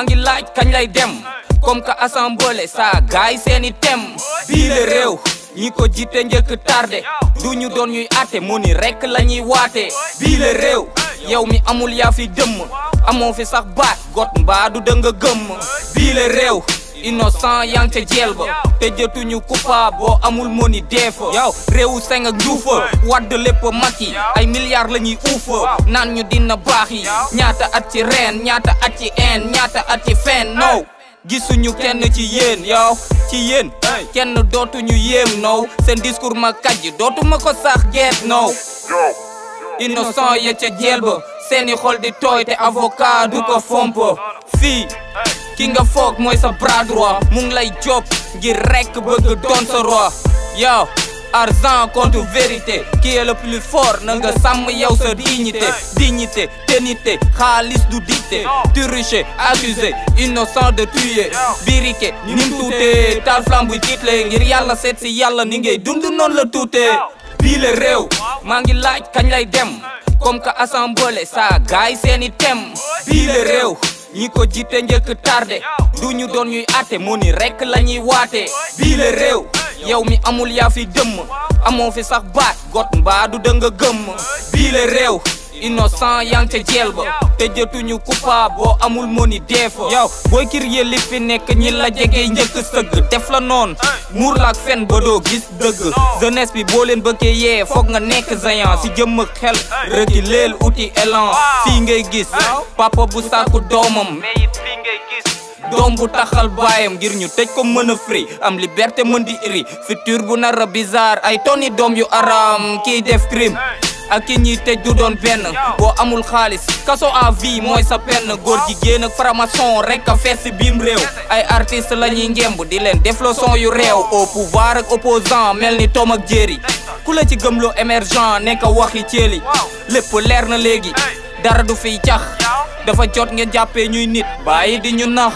ngi laaj kañ lay dem comme que assemblée sa gaay seeni tem bii le réew ñi ko jiite njëkk tardé duñu doon ñuy àtte mu ni rekk lañuy waate bii le réew yow mi amul yaa fi dëmm amoo fi sax baat got mbaa du dënga gëmm bii le réew innocent yang ca jeel ba te jëtuñu coupable boo amul moni deefa yow réewu seng ak njuufa wadd lépp maki ay milliards la ñuy uufa naan ñu dina baax yi ñaata at ci reen ñaata at ci en ñaata at ci fen no gisuñu kenn ci yéen yow ci yéen kenn dootuñu yéem no seen discours ma kàjj dootuma ko sax geet no innocent ya ca jeel ba seeni xol di tooy te avocat du ko fomp fii ki nga foog mooy sa bras droit mu ngi lay job ngir rekk bëgg doon sa roi yow argent contre vérité qui est le plus fort na nga sàmm yow sa dignité ténité xaalis du dicté tu riche accusé innocent de tuer biriqué nim tuutee taal flamme buy tiitle ngir yàlla seet si yàlla ni ngay dund noonu la tuutee bii le réew maa ngi laaj kañ lay dem comme que assemblée sa gaay seeni tem bii le réew ñi ko jiite njëkk tardé duñu doon ñuy àtte mu ni rekk lañuy waate bii le réew yow mi amul yaa fi dëmm amoo fi sax baat got mbaa du dënga gëmm bii le réew innocent yang ca jeel ba te jëtuñu coupable boo amul moni deefa yow booy kir yee li fi nekk ñi la jege njëkk sëgg def la noon muur laak fen ba doo gis dëgg jeunesse bi boo leen bëggee yee foog nga nekk géant si jëmm ak xel rëgi leel uti élan fii ngay gis papa bu sàkku doomam mais it fii ngay gis doom bu taxal baayam ngir ñu tëj ko mën a free am liberté mën di iri futur bu nar a bizarre ay tonni doom yu aram kiy def crime ak ki ñuy tëj du doon benn boo amul xaalis kaso à vie mooy sa penn góor jigéen ak franc-maçon rek a fees si biim réew ay artistes la ñuy ngemb di leen def leçon yu réew au pouvoir ak opposant mel ni Tom ak Jerry ku la ci gëmloo émergent nekk waxi ceeli lépp leer na léegi dara du fiy cax dafa jot ngeen jàppee ñuy nit bàyyi di ñu nax